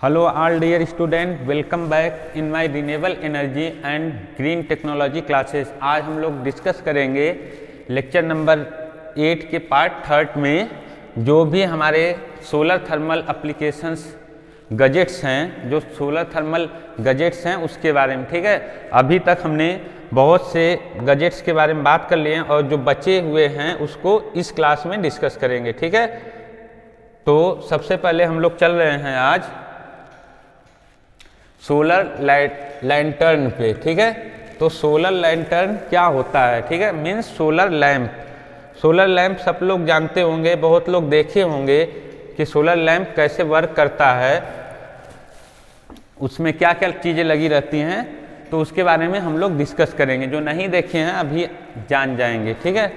Hello all dear student, welcome back in my renewable energy and green technology classes। आज हम लोग discuss करेंगे lecture number 8 के part 3 में जो भी हमारे सोलर थर्मल एप्लीकेशंस गजेट्स हैं, जो सोलर थर्मल गजेट्स हैं उसके बारे में। ठीक है, अभी तक हमने बहुत से गजेट्स के बारे में बात कर लिए हैं और जो बचे हुए हैं उसको इस क्लास में डिस्कस करेंगे। ठीक है, तो सबसे पहले हम लोग चल रहे हैं आज सोलर लैंटर्न पे। ठीक है, तो सोलर लैंटर्न क्या होता है? ठीक है, means solar lamp. Solar lamp सब लोग जानते होंगे, बहुत लोग देखे होंगे कि सोलर लैंप कैसे वर्क करता है, उसमें क्या क्या चीज़ें लगी रहती हैं, तो उसके बारे में हम लोग डिस्कस करेंगे। जो नहीं देखे हैं अभी जान जाएंगे। ठीक है,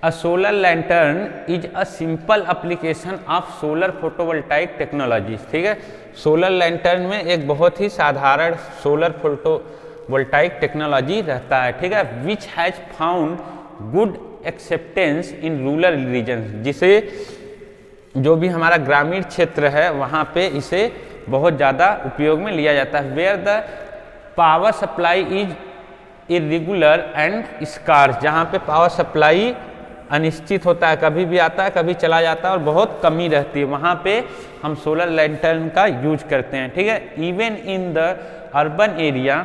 अ solar lantern is a simple application of solar photovoltaic technology. ठीक है, सोलर लैंटर्न में एक बहुत ही साधारण सोलर फोटोवोल्टाइक टेक्नोलॉजी रहता है। ठीक है, which has found good acceptance in rural region, जिसे जो भी हमारा ग्रामीण क्षेत्र है वहाँ पे इसे बहुत ज़्यादा उपयोग में लिया जाता है। Where the power supply is irregular and scarce, जहाँ पे पावर सप्लाई अनिश्चित होता है, कभी भी आता है कभी चला जाता है और बहुत कमी रहती है, वहाँ पे हम सोलर लैंटर्न का यूज करते हैं। ठीक है, even in the urban area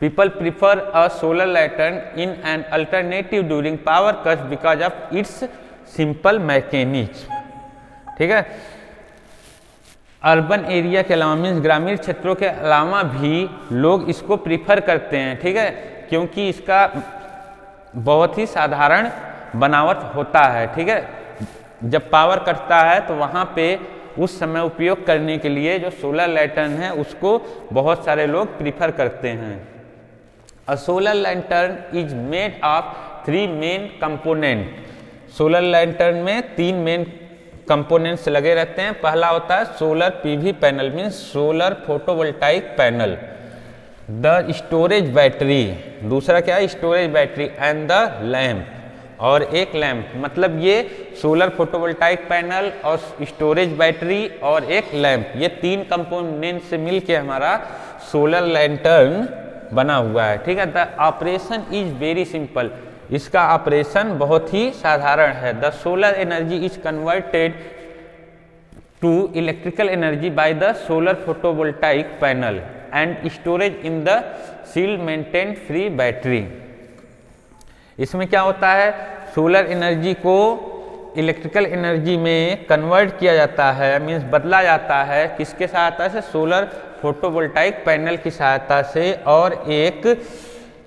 people prefer a solar lantern in an alternative during power cut because of its simple mechanism. ठीक है, अर्बन एरिया के अलावा मीन्स ग्रामीण क्षेत्रों के अलावा भी लोग इसको प्रीफर करते हैं। ठीक है, क्योंकि इसका बहुत ही साधारण बनावट होता है। ठीक है, जब पावर कटता है तो वहाँ पे उस समय उपयोग करने के लिए जो सोलर लैंटर्न है उसको बहुत सारे लोग प्रीफर करते हैं। अ solar lantern is made of 3 main component. Solar lantern में 3 मेन कंपोनेंट्स लगे रहते हैं। पहला होता है solar PV panel means solar photovoltaic panel, the storage battery, दूसरा क्या है storage battery, and the lamp, और एक लैंप। मतलब ये सोलर फोटोवोल्टाइक पैनल और स्टोरेज बैटरी और एक लैंप, ये 3 कंपोनेंट से मिलके हमारा सोलर लैंटर्न बना हुआ है। ठीक है, the operation is very simple, इसका ऑपरेशन बहुत ही साधारण है। The solar energy is converted to electrical energy by the solar photovoltaic panel and storage in the sealed maintained free battery. इसमें क्या होता है, सोलर एनर्जी को इलेक्ट्रिकल एनर्जी में कन्वर्ट किया जाता है, मीन्स बदला जाता है, किसके सहायता से? सोलर फोटोवोल्टाइक पैनल की सहायता से, और एक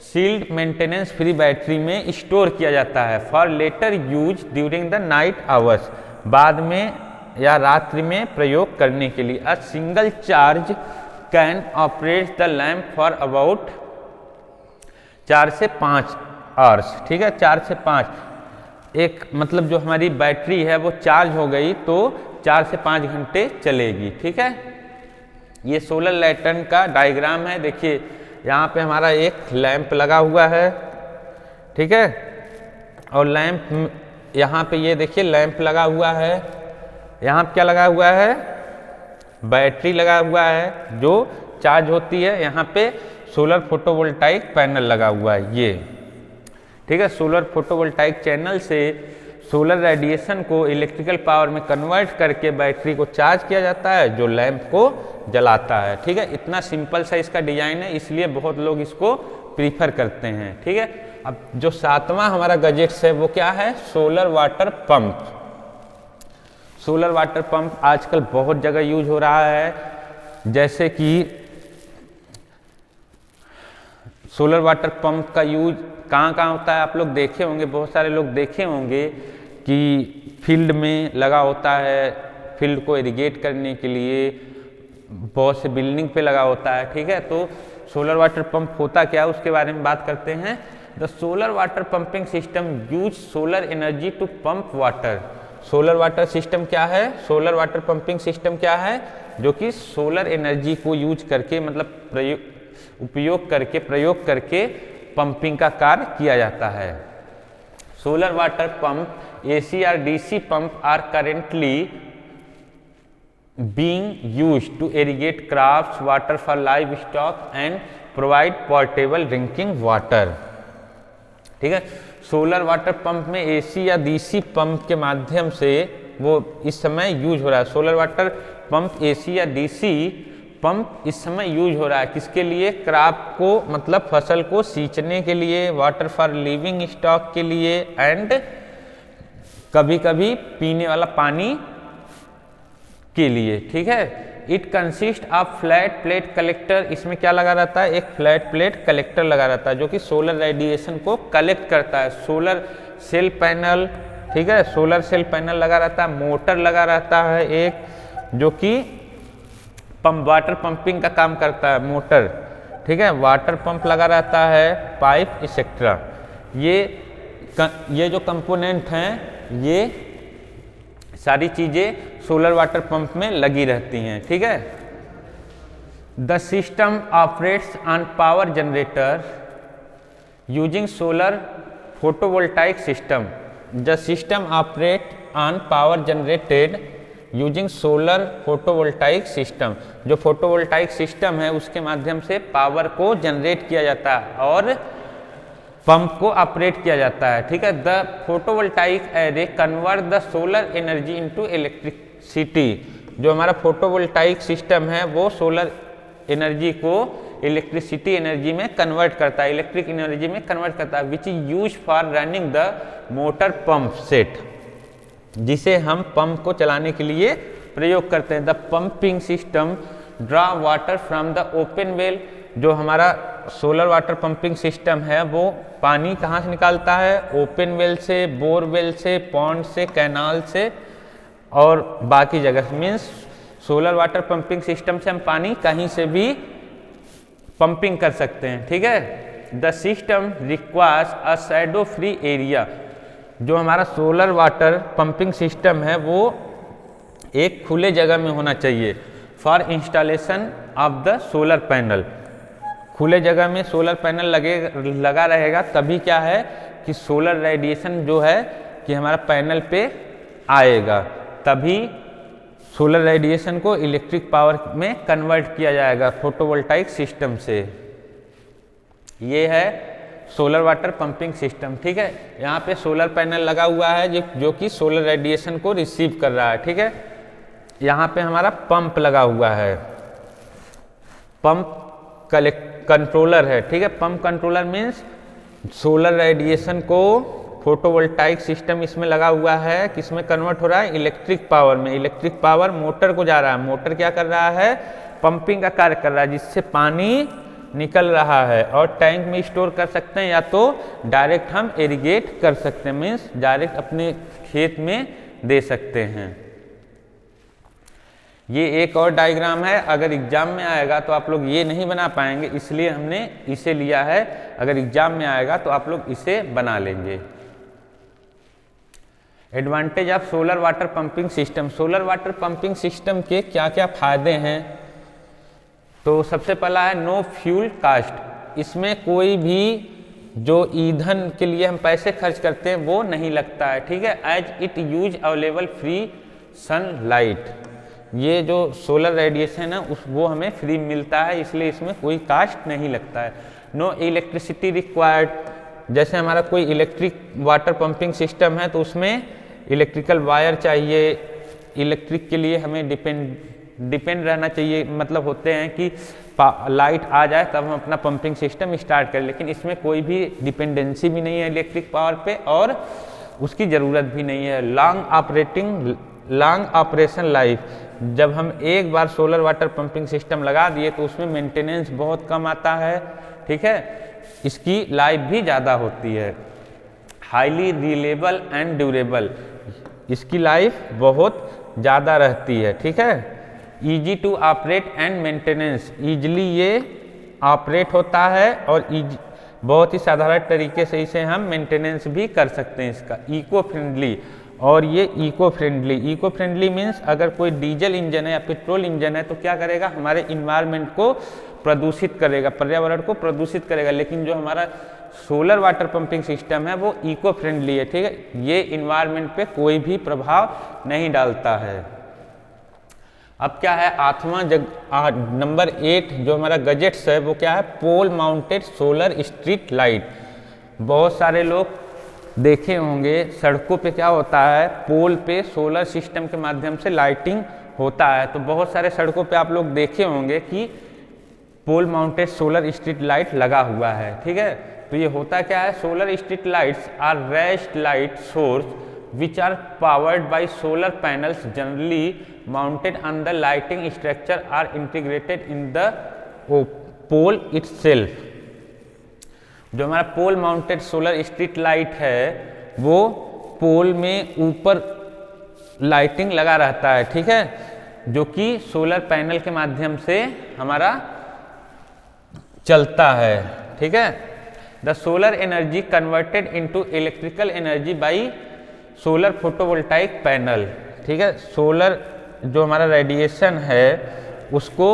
सील्ड मेंटेनेंस फ्री बैटरी में स्टोर किया जाता है for later use during the night hours, बाद में या रात्रि में प्रयोग करने के लिए। A single charge can operate the lamp for about 4 से 5 आवर्स। ठीक है, 4 से 5 एक मतलब जो हमारी बैटरी है वो चार्ज हो गई तो 4 से 5 घंटे चलेगी। ठीक है, ये सोलर लैंटर्न का डायग्राम है। देखिए यहाँ पे हमारा एक लैंप लगा हुआ है। ठीक है, और लैंप यहाँ पे ये देखिए लैंप लगा हुआ है, यहाँ पे क्या लगा हुआ है? बैटरी लगा हुआ है जो चार्ज होती है, यहाँ पे सोलर फोटोवोल्टाइक पैनल लगा हुआ है ये। ठीक है, सोलर फोटोवोल्टाइक चैनल से सोलर रेडिएशन को इलेक्ट्रिकल पावर में कन्वर्ट करके बैटरी को चार्ज किया जाता है जो लैंप को जलाता है। ठीक है, इतना सिंपल सा इसका डिजाइन है, इसलिए बहुत लोग इसको प्रीफर करते हैं। ठीक है, अब जो 7वां हमारा गजेट्स है वो क्या है? Solar water pump. Solar water pump आजकल बहुत जगह यूज हो रहा है, जैसे कि सोलर वाटर पंप का यूज कहाँ कहाँ होता है आप लोग देखे होंगे, बहुत सारे लोग देखे होंगे कि फील्ड में लगा होता है, फील्ड को इरिगेट करने के लिए, बहुत से बिल्डिंग पे लगा होता है। ठीक है, तो सोलर वाटर पंप होता क्या है उसके बारे में बात करते हैं। The solar water pumping system use solar energy to pump water. Solar water system क्या है? सोलर वाटर पंपिंग सिस्टम क्या है? जो कि सोलर एनर्जी को यूज करके मतलब उपयोग करके प्रयोग करके पंपिंग का कार्य किया जाता है। सोलर वाटर पंप AC और DC pump are currently being used to irrigate crops, water for livestock and provide portable drinking water। ठीक है, सोलर वाटर पंप में एसी या डीसी पंप के माध्यम से वो इस समय यूज हो रहा है। सोलर वाटर पंप एसी या डीसी पंप इस समय यूज हो रहा है किसके लिए? क्रॉप को मतलब फसल को सींचने के लिए, वाटर फॉर लिविंग स्टॉक के लिए एंड कभी कभी पीने वाला पानी के लिए। ठीक है, it consist of flat plate collector. इसमें क्या लगा रहता है? एक फ्लैट प्लेट कलेक्टर लगा रहता है जो कि सोलर रेडिएशन को कलेक्ट करता है। सोलर सेल पैनल, ठीक है, सोलर सेल पैनल लगा रहता है, मोटर लगा रहता है एक जो कि पंप वाटर पंपिंग का काम करता है, मोटर। ठीक है, वाटर पंप लगा रहता है, पाइप एक्सेट्रा। ये जो कंपोनेंट हैं ये सारी चीज़ें सोलर वाटर पंप में लगी रहती हैं। ठीक है, the system operates on power generator using solar photovoltaic system. The system operate on power generated using solar photovoltaic system. जो फोटोवोल्टाइक सिस्टम है उसके माध्यम से पावर को जनरेट किया जाता है और पंप को ऑपरेट किया जाता है। ठीक है, the photovoltaic array convert the solar energy into electricity. जो हमारा फोटोवोल्टाइक सिस्टम है वो सोलर एनर्जी को इलेक्ट्रिसिटी एनर्जी में कन्वर्ट करता है, इलेक्ट्रिक एनर्जी में कन्वर्ट करता है, which is use for running the motor pump set, जिसे हम पंप को चलाने के लिए प्रयोग करते हैं। The pumping system draw water from the open well. जो हमारा सोलर वाटर पंपिंग सिस्टम है वो पानी कहाँ से निकालता है? ओपन वेल से, बोरवेल से, पॉन्ड से, कैनाल से और बाकी जगह। Means solar water pumping system से हम पानी कहीं से भी पंपिंग कर सकते हैं। ठीक है, the system requires a shadow free area. जो हमारा सोलर वाटर पंपिंग सिस्टम है वो एक खुले जगह में होना चाहिए for installation of the solar panel. खुले जगह में सोलर पैनल लगा रहेगा तभी क्या है कि सोलर रेडिएशन जो है कि हमारा पैनल पे आएगा, तभी सोलर रेडिएशन को इलेक्ट्रिक पावर में कन्वर्ट किया जाएगा फोटोवोल्टाइक सिस्टम से। ये है सोलर वाटर पंपिंग सिस्टम। ठीक है, यहाँ पे सोलर पैनल लगा हुआ है जो कि सोलर रेडिएशन को रिसीव कर रहा है। ठीक है, यहाँ पे हमारा पंप लगा हुआ है, पंप कंट्रोलर है। ठीक है, pump controller means solar radiation को फोटोवोल्टाइक सिस्टम इसमें लगा हुआ है, किसमें कन्वर्ट हो रहा है? इलेक्ट्रिक पावर में। इलेक्ट्रिक पावर मोटर को जा रहा है, मोटर क्या कर रहा है? पंपिंग का कार्य कर रहा है जिससे पानी निकल रहा है और टैंक में स्टोर कर सकते हैं या तो डायरेक्ट हम इरिगेट कर सकते हैं, मीन्स डायरेक्ट अपने खेत में दे सकते हैं। ये एक और डायग्राम है, अगर एग्जाम में आएगा तो आप लोग ये नहीं बना पाएंगे, इसलिए हमने इसे लिया है। अगर एग्जाम में आएगा तो आप लोग इसे बना लेंगे। Advantage of solar water pumping system. Solar water pumping system के क्या क्या फायदे हैं? तो सबसे पहला है नो फ्यूल कास्ट। इसमें कोई भी जो ईंधन के लिए हम पैसे खर्च करते हैं वो नहीं लगता है। ठीक है, as it use available free sunlight. ये जो सोलर रेडिएशन है वो हमें फ्री मिलता है, इसलिए इसमें कोई कास्ट नहीं लगता है। No electricity required. जैसे हमारा कोई इलेक्ट्रिक वाटर पंपिंग सिस्टम है तो उसमें इलेक्ट्रिकल वायर चाहिए, इलेक्ट्रिक के लिए हमें डिपेंड रहना चाहिए। मतलब होते हैं कि लाइट आ जाए तब हम अपना पंपिंग सिस्टम स्टार्ट करें, लेकिन इसमें कोई भी डिपेंडेंसी भी नहीं है इलेक्ट्रिक पावर पे और उसकी ज़रूरत भी नहीं है। Long operation life. जब हम एक बार सोलर वाटर पंपिंग सिस्टम लगा दिए तो उसमें मेंटेनेंस बहुत कम आता है। ठीक है, इसकी लाइफ भी ज़्यादा होती है। Highly reliable and durable. इसकी लाइफ बहुत ज़्यादा रहती है। ठीक है, easy to operate and maintenance. Easily ये ऑपरेट होता है और बहुत ही साधारण तरीके से इसे हम मेंटेनेंस भी कर सकते हैं इसका। Eco friendly. और ये इको फ्रेंडली मीन्स अगर कोई डीजल इंजन है या पेट्रोल इंजन है तो क्या करेगा? हमारे इन्वायरमेंट को प्रदूषित करेगा, पर्यावरण को प्रदूषित करेगा। लेकिन जो हमारा सोलर वाटर पंपिंग सिस्टम है वो इको फ्रेंडली है। ठीक है, ये इन्वायरमेंट पे कोई भी प्रभाव नहीं डालता है। अब क्या है नंबर 8 जो हमारा गजेट्स है वो क्या है, pole mounted solar street light. बहुत सारे लोग देखे होंगे सड़कों पे क्या होता है, पोल पे सोलर सिस्टम के माध्यम से लाइटिंग होता है। तो बहुत सारे सड़कों पे आप लोग देखे होंगे कि पोल माउंटेड सोलर स्ट्रीट लाइट लगा हुआ है, ठीक है। तो ये होता क्या है, solar street lights are raised light source which are powered by solar panels generally mounted on the lighting structure or integrated in the pole itself. जो हमारा pole mounted solar street light है वो पोल में ऊपर लाइटिंग लगा रहता है, ठीक है, जो कि सोलर पैनल के माध्यम से हमारा चलता है, ठीक है। The solar energy converted into electrical energy bye solar photovoltaic panel, ठीक है। सोलर जो हमारा रेडिएशन है उसको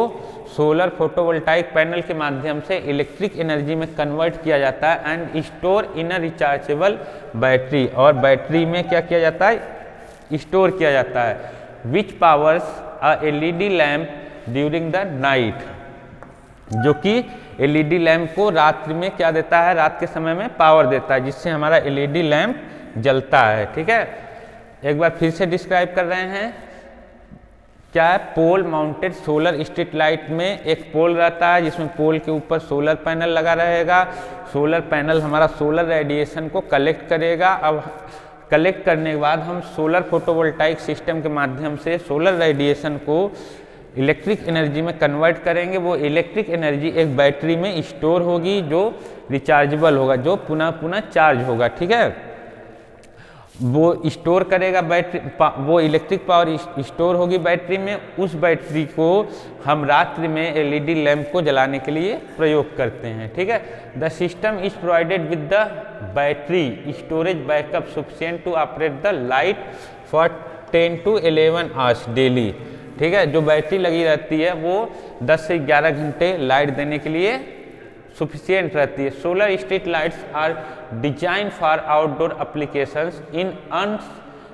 सोलर फोटोवोल्टाइक पैनल के माध्यम से इलेक्ट्रिक एनर्जी में कन्वर्ट किया जाता है and store in a rechargeable battery, और बैटरी में क्या किया जाता है, स्टोर किया जाता है, which powers a LED lamp during the night, जो कि एलईडी लैम्प को रात्रि में क्या देता है, रात के समय में पावर देता है, जिससे हमारा एलईडी लैम्प जलता है, ठीक है। एक बार फिर से डिस्क्राइब कर रहे हैं, क्या है, pole mounted solar street light में एक पोल रहता है जिसमें पोल के ऊपर सोलर पैनल लगा रहेगा। सोलर पैनल हमारा सोलर रेडिएशन को कलेक्ट करेगा। अब कलेक्ट करने के बाद हम सोलर फोटोवोल्टाइक सिस्टम के माध्यम से सोलर रेडिएशन को इलेक्ट्रिक एनर्जी में कन्वर्ट करेंगे। वो इलेक्ट्रिक एनर्जी एक बैटरी में स्टोर होगी जो रिचार्जेबल होगा, जो पुनः पुनः चार्ज होगा, ठीक है। वो स्टोर करेगा बैटरी, वो इलेक्ट्रिक पावर स्टोर होगी बैटरी में। उस बैटरी को हम रात्रि में एलईडी लैंप को जलाने के लिए प्रयोग करते हैं, ठीक है। The system is provided with the battery storage backup sufficient to operate the light for 10 to 11 hours daily, ठीक है। जो बैटरी लगी रहती है वो 10 से 11 घंटे लाइट देने के लिए सफिशिएंट रहती है। Solar street lights are design for outdoor applications in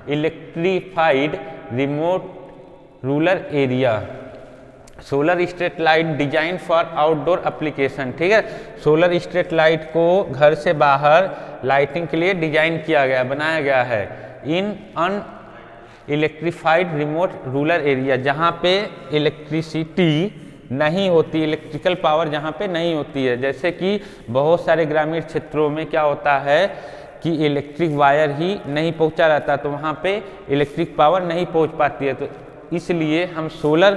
unelectrified remote rural area. Solar street light design for outdoor application, ठीक है। सोलर स्ट्रीट लाइट को घर से बाहर लाइटिंग के लिए डिजाइन किया गया, बनाया गया है इन अन इलेक्ट्रिफाइड रिमोट रूरल एरिया, जहाँ पे इलेक्ट्रिसिटी नहीं होती, इलेक्ट्रिकल पावर जहाँ पे नहीं होती है। जैसे कि बहुत सारे ग्रामीण क्षेत्रों में क्या होता है कि इलेक्ट्रिक वायर ही नहीं पहुँचा रहता, तो वहाँ पे इलेक्ट्रिक पावर नहीं पहुँच पाती है। तो इसलिए हम solar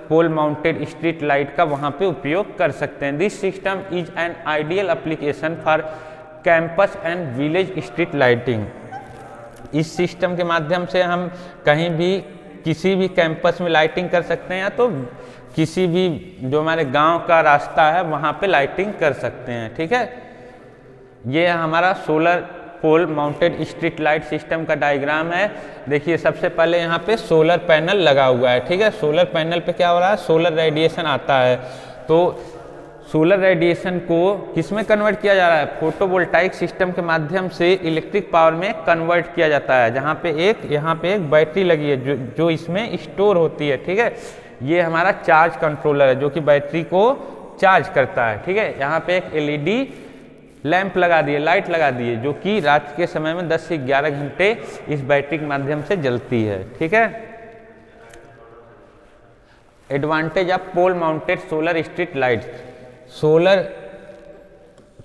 pole mounted street light का वहाँ पे उपयोग कर सकते हैं। This system is an ideal application for campus and village street lighting. इस सिस्टम के माध्यम से हम कहीं भी किसी भी कैंपस में लाइटिंग कर सकते हैं, या तो किसी भी जो हमारे गांव का रास्ता है वहाँ पे लाइटिंग कर सकते हैं, ठीक है। ये हमारा solar pole mounted street light system का डायग्राम है। देखिए सबसे पहले यहाँ पे सोलर पैनल लगा हुआ है, ठीक है। सोलर पैनल पे क्या हो रहा है, सोलर रेडिएशन आता है। तो सोलर रेडिएशन को किस में कन्वर्ट किया जा रहा है, फोटोवोल्टाइक सिस्टम के माध्यम से इलेक्ट्रिक पावर में कन्वर्ट किया जाता है, जहाँ पे यहाँ पे एक बैटरी लगी है जो इसमें स्टोर होती है, ठीक है। ये हमारा चार्ज कंट्रोलर है जो कि बैटरी को चार्ज करता है, ठीक है। यहाँ पे एक एलईडी लैंप लगा दिए, लाइट लगा दिए, जो कि रात के समय में 10 से 11 घंटे इस बैटरी के माध्यम से जलती है, ठीक है। Advantage of pole mounted solar street light. Solar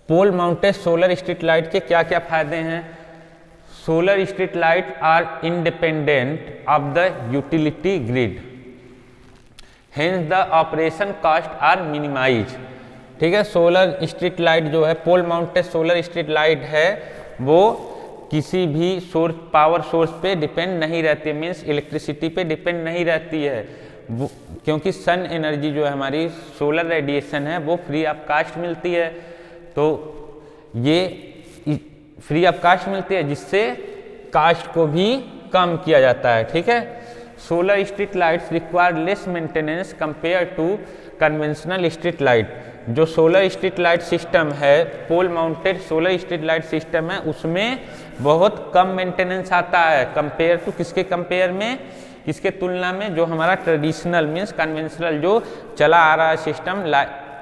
pole mounted solar street light के क्या क्या फायदे हैं। Solar street light are independent of the utility grid, hence the operation cost are minimize, ठीक है। सोलर स्ट्रीट लाइट जो है, pole mounted solar street light है, वो किसी भी सोर्स, पावर सोर्स पे डिपेंड नहीं रहती है, मीन्स इलेक्ट्रिसिटी पे डिपेंड नहीं रहती है, क्योंकि सन एनर्जी जो है हमारी सोलर रेडिएशन है वो फ्री ऑफ कास्ट मिलती है। तो ये फ्री ऑफ कास्ट मिलती है, जिससे कास्ट को भी कम किया जाता है, ठीक है। Solar street lights require less maintenance compare to conventional street light. जो सोलर स्ट्रीट लाइट सिस्टम है, pole mounted solar street light system है, उसमें बहुत कम मेंटेनेंस आता है कंपेयर टू किसके कंपेयर में, किसके तुलना में, जो हमारा ट्रेडिशनल मीन्स कन्वेंशनल जो चला आ रहा है सिस्टम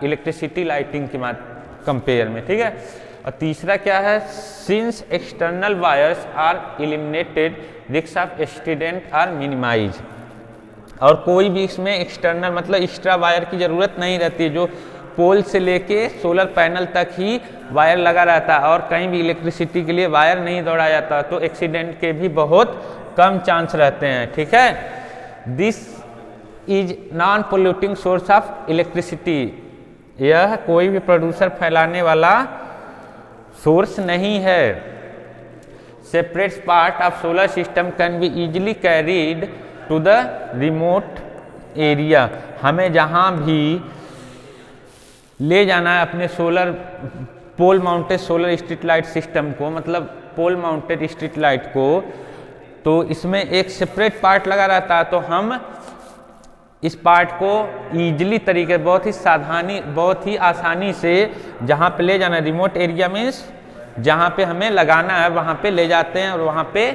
इलेक्ट्रिसिटी लाइटिंग के कंपेयर में, ठीक है। और तीसरा क्या है, since external wires are eliminated risk of accident are minimize. और कोई भी इसमें एक्सटर्नल मतलब एक्स्ट्रा वायर की ज़रूरत नहीं रहती, जो पोल से लेके सोलर पैनल तक ही वायर लगा रहता है और कहीं भी इलेक्ट्रिसिटी के लिए वायर नहीं दौड़ा जाता, तो एक्सीडेंट के भी बहुत कम चांस रहते हैं, ठीक है। This is non polluting source of electricity, यह कोई भी प्रदूषण फैलाने वाला सोर्स नहीं है। Separate part of solar system can be easily carried to the remote area, हमें जहाँ भी ले जाना है अपने solar pole mounted solar street light system को, मतलब पोल माउंटेड स्ट्रीट लाइट को, तो इसमें एक सेपरेट पार्ट लगा रहता है, तो हम इस पार्ट को ईजिली तरीके बहुत ही आसानी से जहाँ पे ले जाना है, रिमोट एरिया मीन्स जहाँ पे हमें लगाना है वहाँ पे ले जाते हैं और वहाँ पे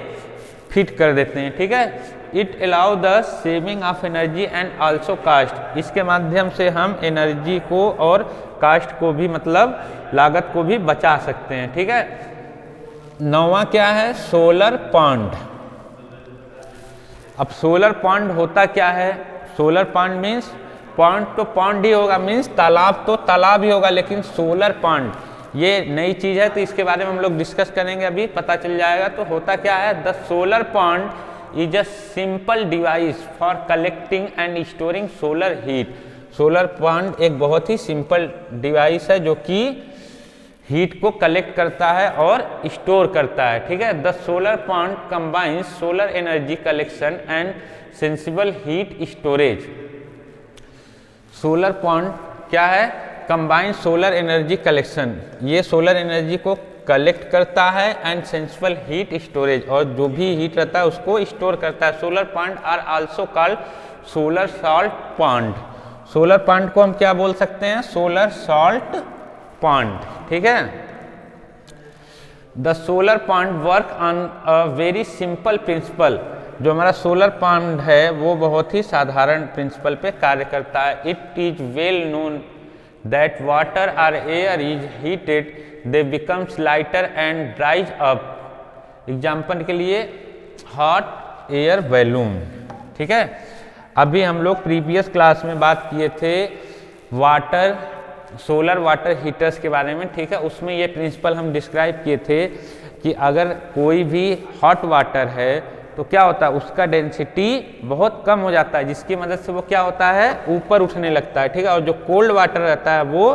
फिट कर देते हैं, ठीक है। It allow the saving of energy and also cost, इसके माध्यम से हम एनर्जी को और कास्ट को भी मतलब लागत को भी बचा सकते हैं, ठीक है। 9वां क्या है, सोलर पॉन्ड। अब सोलर पॉन्ड होता क्या है, सोलर पॉन्ड मीन्स पॉन्ड तो पॉन्ड ही होगा, मीन्स तालाब तो तालाब ही होगा, लेकिन सोलर पॉन्ड ये नई चीज़ है, तो इसके बारे में हम लोग डिस्कस करेंगे, अभी पता चल जाएगा। तो होता क्या है, the solar pond is a simple device for collecting and storing solar heat. Solar pond एक बहुत ही सिंपल डिवाइस है जो कि हीट को कलेक्ट करता है और स्टोर करता है, ठीक है। The solar pond combines solar energy collection and sensible heat storage. Solar pond क्या है, कंबाइंड सोलर एनर्जी कलेक्शन, ये सोलर एनर्जी को कलेक्ट करता है एंड सेंसिबल हीट स्टोरेज, और जो भी हीट रहता है उसको स्टोर करता है। Solar pond are also called solar salt pond. Solar pond को हम क्या बोल सकते हैं, सोलर सॉल्ट पॉन्ड, ठीक है। The solar pond work on a very simple principal. जो हमारा सोलर पॉन्ड है वो बहुत ही साधारण प्रिंसिपल पे कार्य करता है। It is well known that water or air is heated, they becomes lighter and dries up। Example के लिए हॉट एयर बैलून, ठीक है। अभी हम लोग प्रीवियस क्लास में बात किए थे वाटर सोलर वाटर हीटर्स के बारे में, ठीक है। उसमें ये प्रिंसिपल हम डिस्क्राइब किए थे कि अगर कोई भी हॉट वाटर है तो क्या होता है, उसका डेंसिटी बहुत कम हो जाता है, जिसकी मदद से वो क्या होता है, ऊपर उठने लगता है, ठीक है। और जो कोल्ड वाटर रहता है वो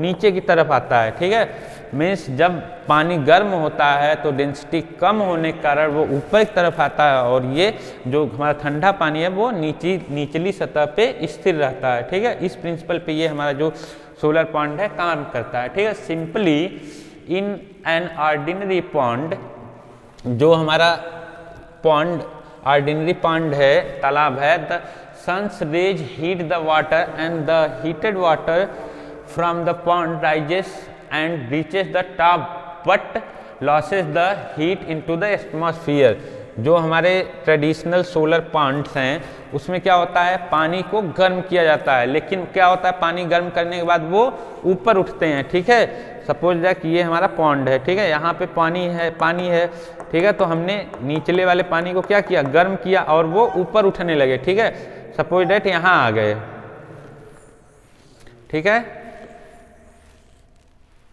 नीचे की तरफ आता है, ठीक है। मीन्स जब पानी गर्म होता है तो डेंसिटी कम होने के कारण वो ऊपर की तरफ आता है, और ये जो हमारा ठंडा पानी है वो निचली सतह पे स्थिर रहता है, ठीक है। इस प्रिंसिपल पे ये हमारा जो सोलर पॉन्ड है काम करता है, ठीक है। Simply in an ordinary pond, जो हमारा पॉन्ड ऑर्डिनरी पॉन्ड है, तालाब है, the sun's rays heat the water and the heated water from the pond rises and reaches the top but losses the heat into the atmosphere. जो हमारे traditional solar Pond's हैं उसमें क्या होता है, पानी को गर्म किया जाता है, लेकिन क्या होता है, पानी गर्म करने के बाद वो ऊपर उठते हैं, ठीक है। सपोज दैट ये हमारा पॉन्ड है, ठीक है, यहाँ पे पानी है, ठीक है। तो हमने निचले वाले पानी को क्या किया, गर्म किया और वो ऊपर उठने लगे, ठीक है। सपोज दैट यहाँ आ गए, ठीक है।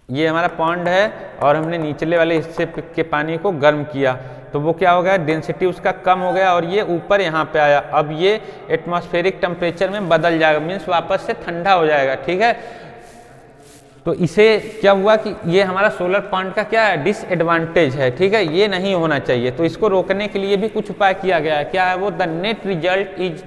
ये हमारा पॉन्ड है और हमने निचले वाले हिस्से के पानी को गर्म किया, तो वो क्या हो गया, डेंसिटी उसका कम हो गया और ये ऊपर यहाँ पे आया। अब ये एटमॉस्फेरिक टेम्परेचर में बदल जाएगा, मीन्स वापस से ठंडा हो जाएगा, ठीक है। तो इसे क्या हुआ कि ये हमारा सोलर पॉन्ड का क्या है, डिसएडवांटेज है, ठीक है। ये नहीं होना चाहिए, तो इसको रोकने के लिए भी कुछ उपाय किया गया है। क्या है वो, the net result is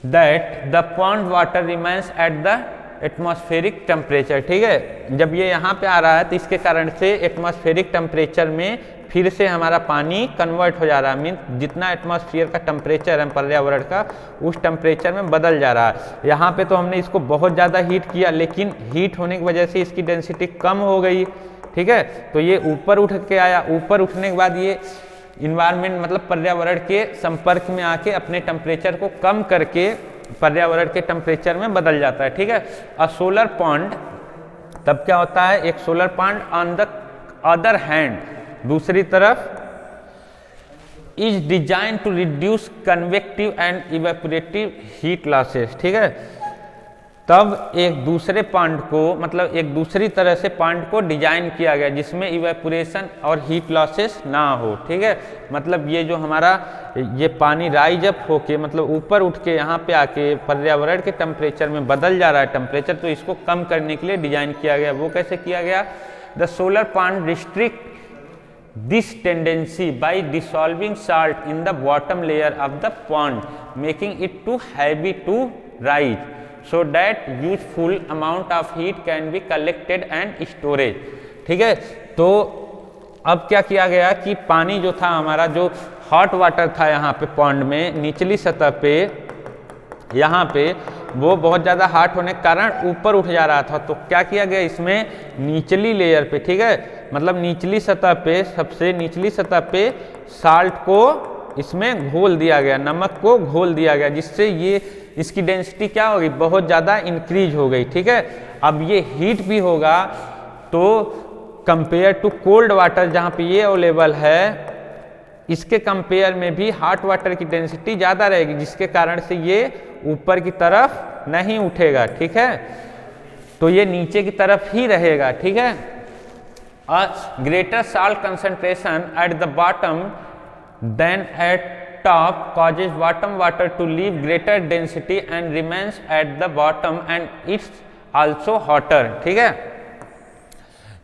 that the pond water remains at the atmospheric temperature, ठीक है। जब ये यहाँ पे आ रहा है तो इसके कारण से एटमॉस्फेरिक टेम्परेचर में फिर से हमारा पानी कन्वर्ट हो जा रहा है, मीन जितना एटमॉस्फेयर का टेम्परेचर है पर्यावरण का, उस टेम्परेचर में बदल जा रहा है। यहाँ पे तो हमने इसको बहुत ज़्यादा हीट किया, लेकिन हीट होने की वजह से इसकी डेंसिटी कम हो गई, ठीक है। तो ये ऊपर उठ के आया, ऊपर उठने के बाद ये इन्वायरमेंट मतलब पर्यावरण के संपर्क में आके अपने टेम्परेचर को कम करके पर्यावरण के टेम्परेचर में बदल जाता है, ठीक है। अ सोलर पॉन्ड तब क्या होता है, एक solar pond on the other hand दूसरी तरफ is design to reduce convective and evaporative heat losses, ठीक है। तब एक दूसरे पॉन्ड को मतलब एक दूसरी तरह से पॉन्ड को डिजाइन किया गया जिसमें इवेपोरेशन और हीट लॉसेस ना हो, ठीक है। मतलब ये जो हमारा ये पानी राइज अप होके मतलब ऊपर उठ के यहाँ पे आके पर्यावरण के टेम्परेचर में बदल जा रहा है टेम्परेचर, तो इसको कम करने के लिए डिजाइन किया गया। वो कैसे किया गया, the solar pond restrict this tendency by dissolving salt in the bottom layer of the pond, making it too heavy to rise, so that useful amount of heat can be collected and storage, ठीक है। तो अब क्या किया गया कि पानी जो था हमारा जो हॉट वाटर था यहाँ पे पॉन्ड में निचली सतह पे यहाँ पे वो बहुत ज़्यादा हॉट होने के कारण ऊपर उठ जा रहा था, तो क्या किया गया इसमें निचली लेयर पे, ठीक है, मतलब निचली सतह पे सबसे निचली सतह पे साल्ट को इसमें घोल दिया गया, नमक को घोल दिया गया, जिससे ये इसकी डेंसिटी क्या होगी बहुत ज़्यादा इंक्रीज हो गई, ठीक है। अब ये हीट भी होगा तो कंपेयर टू कोल्ड वाटर जहाँ पे ये अवेलेबल है इसके कंपेयर में भी हॉट वाटर की डेंसिटी ज़्यादा रहेगी, जिसके कारण से ये ऊपर की तरफ नहीं उठेगा, ठीक है, तो ये नीचे की तरफ ही रहेगा, ठीक है। A greater salt concentration at the bottom than at top causes bottom water to leave greater density and remains at the bottom and it's also hotter, ठीक है।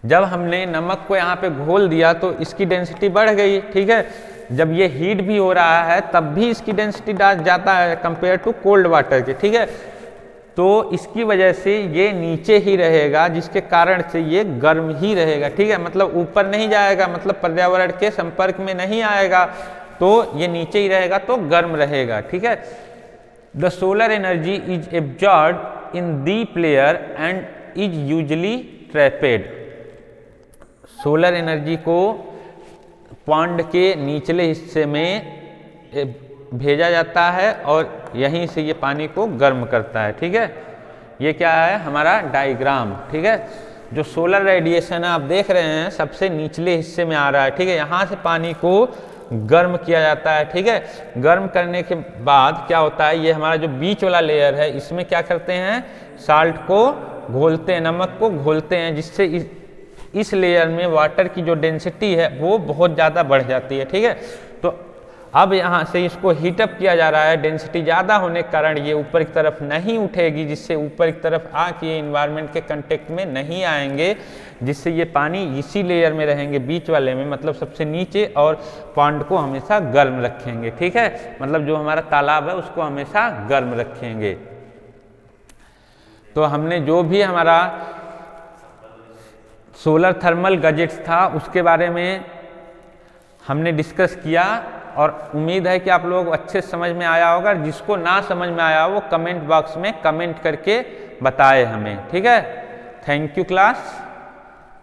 जब हमने नमक को यहाँ पे घोल दिया तो इसकी डेंसिटी बढ़ गई, ठीक है। जब ये हीट भी हो रहा है तब भी इसकी डेंसिटी जाता है कंपेयर टू कोल्ड वाटर के, ठीक है। तो इसकी वजह से ये नीचे ही रहेगा, जिसके कारण से ये गर्म ही रहेगा, ठीक है, मतलब ऊपर नहीं जाएगा, मतलब पर्यावरण के संपर्क में नहीं आएगा, तो ये नीचे ही रहेगा तो गर्म रहेगा, ठीक है। The solar energy is absorbed in deep layer and is usually trapped. Solar energy को पॉन्ड के निचले हिस्से में भेजा जाता है और यहीं से ये पानी को गर्म करता है, ठीक है। ये क्या है हमारा डायग्राम, ठीक है। जो सोलर रेडिएशन है आप देख रहे हैं सबसे निचले हिस्से में आ रहा है, ठीक है, यहाँ से पानी को गर्म किया जाता है, ठीक है। गर्म करने के बाद क्या होता है, ये हमारा जो बीच वाला लेयर है इसमें क्या करते हैं साल्ट को घोलते हैं, नमक को घोलते हैं, जिससे इस लेयर में वाटर की जो डेंसिटी है वो बहुत ज़्यादा बढ़ जाती है, ठीक है। तो अब यहाँ से इसको हीटअप किया जा रहा है, डेंसिटी ज़्यादा होने के कारण ये ऊपर की तरफ नहीं उठेगी, जिससे ऊपर की तरफ आके इन्वायरमेंट के कांटेक्ट में नहीं आएंगे, जिससे ये पानी इसी लेयर में रहेंगे बीच वाले में, मतलब सबसे नीचे, और पॉन्ड को हमेशा गर्म रखेंगे, ठीक है, मतलब जो हमारा तालाब है उसको हमेशा गर्म रखेंगे। तो हमने जो भी हमारा सोलर थर्मल गैजेट्स था उसके बारे में हमने डिस्कस किया, और उम्मीद है कि आप लोगों को अच्छे समझ में आया होगा। जिसको ना समझ में आया वो कमेंट बॉक्स में कमेंट करके बताए हमें, ठीक है। Thank you class.